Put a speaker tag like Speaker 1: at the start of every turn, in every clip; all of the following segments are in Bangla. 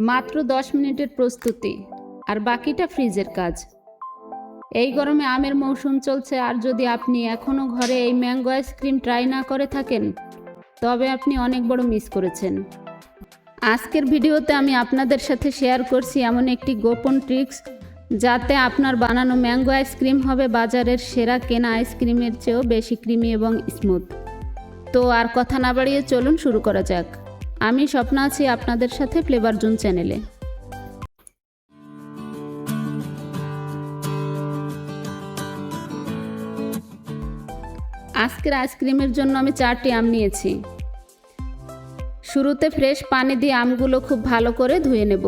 Speaker 1: মাত্র 10 মিনিটের প্রস্তুতি আর বাকিটা ফ্রিজের কাজ। এই গরমে আমের মৌসুম চলছে, আর যদি আপনি এখনও ঘরে এই ম্যাঙ্গো আইসক্রিম ট্রাই না করে থাকেন তবে আপনি অনেক বড় মিস করেছেন। আজকের ভিডিওতে আমি আপনাদের সাথে শেয়ার করছি এমন একটি গোপন ট্রিক্স যাতে আপনার বানানো ম্যাঙ্গো আইসক্রিম হবে বাজারের সেরা কেনা আইসক্রিমের চেয়েও বেশি ক্রিমি এবং স্মুথ। তো আর কথা না বাড়িয়ে চলুন শুরু করা যাক। আমি স্বপ্না আছি আপনাদের সাথে ফ্লেভার জোন চ্যানেলে। আজকের আইসক্রিমের জন্য আমি 4টি আম নিয়েছি। শুরুতে ফ্রেশ পানি দিয়ে আমগুলো খুব ভালো করে ধুয়ে নেব।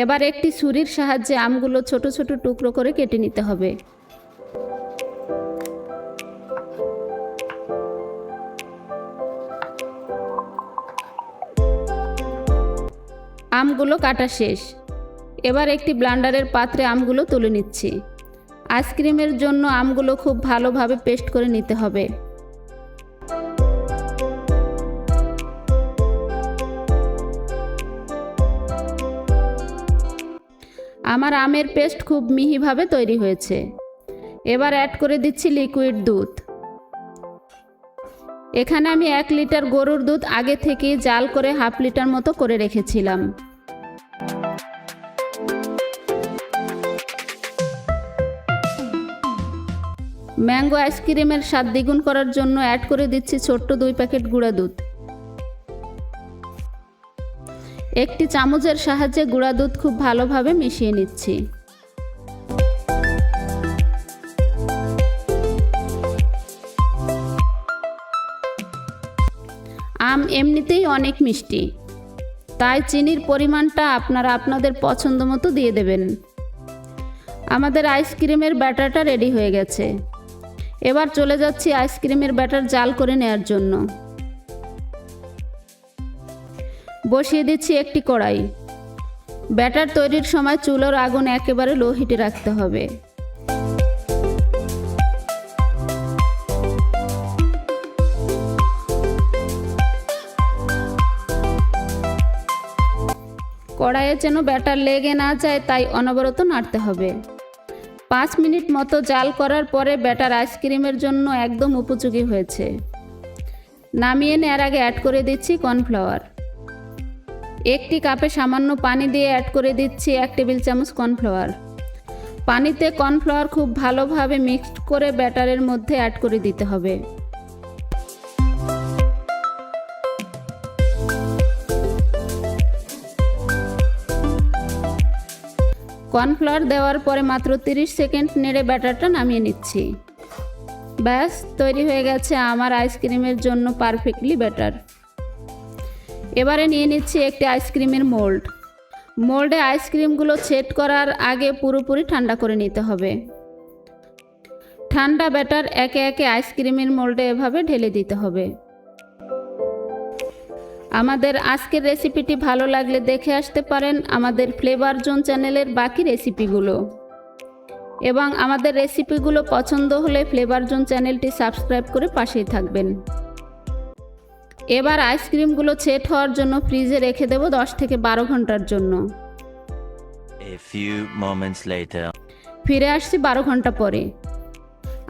Speaker 1: এবার একটি ছুরির সাহায্যে আমগুলো ছোট ছোট টুকরো করে কেটে নিতে হবে। আমগুলো কাটা শেষ। এবার একটি ব্লেন্ডারের পাত্রে আমগুলো তুলে নিচ্ছি। আইসক্রিমের জন্য আমগুলো খুব ভালোভাবে পেস্ট করে নিতে হবে। আমার আমের পেস্ট খুব মিহিভাবে তৈরি হয়েছে। এবার অ্যাড করে দিচ্ছি লিকুইড দুধ। এখানে আমি 1 লিটার গরুর দুধ আগে থেকে জাল করে হাফ লিটার মতো করে রেখেছিলাম। ম্যাঙ্গো আইসক্রিমের স্বাদ দ্বিগুণ করার জন্য অ্যাড করে দিচ্ছি ছোট্ট 2 প্যাকেট গুঁড়া দুধ। একটি চামচের সাহায্যে গুঁড়া দুধ খুব ভালোভাবে মিশিয়ে নিচ্ছি। আম এমনিতেই অনেক মিষ্টি, তাই চিনির পরিমাণটা আপনারা আপনাদের পছন্দ মতো দিয়ে দেবেন। আমাদের আইসক্রিমের ব্যাটারটা রেডি হয়ে গেছে। এবার চলে যাচ্ছি আইসক্রিমের ব্যাটার জাল করে নেওয়ার জন্য। বসিয়ে দিচ্ছি একটি কড়াই। ব্যাটার তৈরির সময় চুলার আগুন একেবারে লো হিটে রাখতে হবে। কড়াইয়ে যেন ব্যাটার লেগে না যায় তাই অনবরত নাড়তে হবে। 5 মিনিট মতো জাল করার পরে ব্যাটার আইসক্রিমের জন্য একদম উপযোগী হয়েছে। নামিয়ে নেওয়ার আগে অ্যাড করে দিচ্ছি কর্নফ্লাওয়ার। একটি কাপে সামান্য পানি দিয়ে অ্যাড করে দিচ্ছি 1 টেবিল চামচ কর্নফ্লাওয়ার। পানিতে কর্নফ্লাওয়ার খুব ভালোভাবে মিক্সড করে ব্যাটারের মধ্যে অ্যাড করে দিতে হবে। কর্নফ্লাওয়ার দেওয়ার পরে মাত্র 30 সেকেন্ড নেড়ে ব্যাটারটা নামিয়ে নিচ্ছি। ব্যাস তৈরি হয়ে গেছে আমার আইসক্রিমের জন্য পারফেক্টলি ব্যাটার। এবারে নিয়ে নিচ্ছি একটি আইসক্রিমের মোল্ড। মোল্ডে আইসক্রিমগুলো সেট করার আগে পুরোপুরি ঠান্ডা করে নিতে হবে। ঠান্ডা ব্যাটার একে একে আইসক্রিমের মোল্ডে এভাবে ঢেলে দিতে হবে। আমাদের আজকের রেসিপিটি ভালো লাগলে দেখে আসতে পারেন আমাদের ফ্লেভার জোন চ্যানেলের বাকি রেসিপিগুলো, এবং আমাদের রেসিপিগুলো পছন্দ হলে ফ্লেভার জোন চ্যানেলটি সাবস্ক্রাইব করে পাশেই থাকবেন। এবার আইসক্রিমগুলো সেট হওয়ার জন্য ফ্রিজে রেখে দেব 10 থেকে 12 ঘন্টার জন্য। ফিরে আসছি 12 ঘন্টা পরে।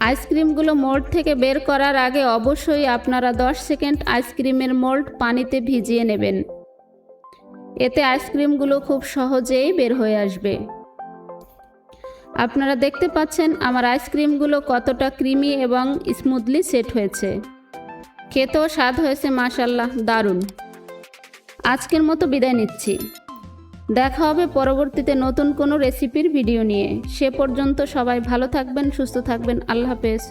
Speaker 1: আইসক্রিমগুলো মোল্ড থেকে বের করার আগে অবশ্যই আপনারা 10 সেকেন্ড আইসক্রিমের মোল্ড পানিতে ভিজিয়ে নেবেন। এতে আইসক্রিমগুলো খুব সহজেই বের হয়ে আসবে। আপনারা দেখতে পাচ্ছেন আমার আইসক্রিমগুলো কতটা ক্রিমি এবং স্মুথলি সেট হয়েছে। খেতেও স্বাদ হয়েছে মাশাআল্লাহ, দারুণ। আজকের মতো বিদায় নিচ্ছি। দেখা হবে পরবর্তীতে নতুন কোনো রেসিপির ভিডিও নিয়ে। সে পর্যন্ত সবাই ভালো থাকবেন, সুস্থ থাকবেন। আল্লাহ হাফেজ।